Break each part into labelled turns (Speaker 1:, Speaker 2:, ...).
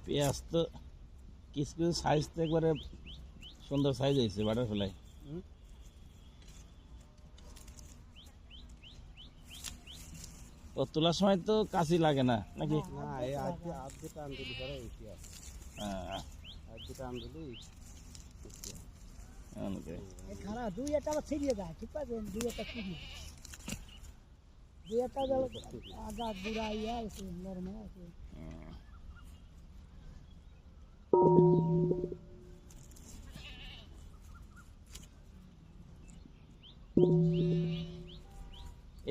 Speaker 1: পেঁয়াজ তো কিছু কিছু সাইজ তো একবারে সুন্দর সাইজ হয়েছে বাটারফ্লাই। ও তোলার সময় তো কাশি লাগে না নাকি?
Speaker 2: না এই আজকে টান দিলি পরে পেঁয়াজ আজকে টান দিলি
Speaker 3: খারাপ দুই একটা আবার ছিড়িয়ে যায়, ঠিক আছে? দুই একটা ছিড়িয়ে দুই একটা আগা বুড়া ইয়া আছে, নরমাল আছে।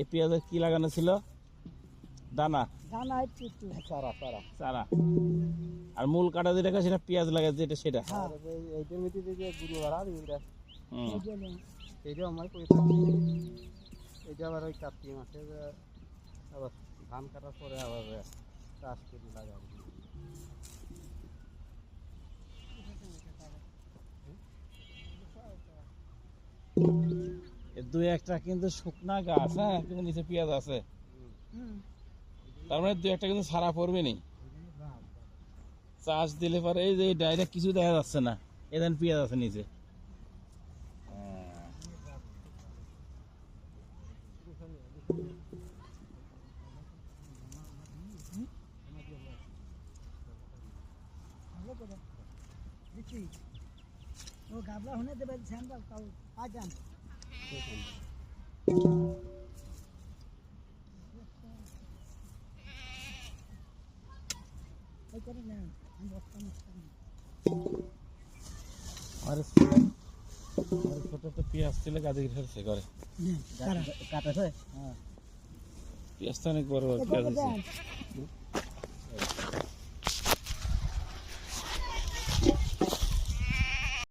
Speaker 1: এই পেঁয়াজের কি লাগানো ছিল? দানা
Speaker 3: দানা একটু একটু
Speaker 2: সারা সারা
Speaker 1: চারা। আর মূল কাটা যেটা সেটা পেঁয়াজ লাগাই যেটা সেটা।
Speaker 2: আর এইটার মধ্যে যে গুঁড়ো বাড়া এইটা
Speaker 1: হুম।
Speaker 2: এইটা আমার করে থাকি। এইটা আবার ওই কার্তিক মাসে আবার ধান কাটার পরে আবার চাষ করে লাগাবো।
Speaker 1: দুই একটা কিন্তু শুকনা গাছ, হ্যাঁ, কিন্তু নিচে পেঁয়াজ আছে। তার মানে দুই একটা কিন্তু সারা পড়বে নি। চাষ দিলে পরে এই যে ডাইরেক্ট কিছু দেখা যাচ্ছে না, এখানে পেঁয়াজ আছে নিচে।
Speaker 3: ও গাবলা হনে দেবে ঝান্ডা তাও আজান এই করে না আমি বস্তা মুস্তা
Speaker 1: আর ছোট ছোট পেঁয়াজ ছিল গাছে ফেলছে করে
Speaker 3: কাটা হয়।
Speaker 1: পেঁয়াজ তো অনেক বড় বড় পেঁয়াজ আছে।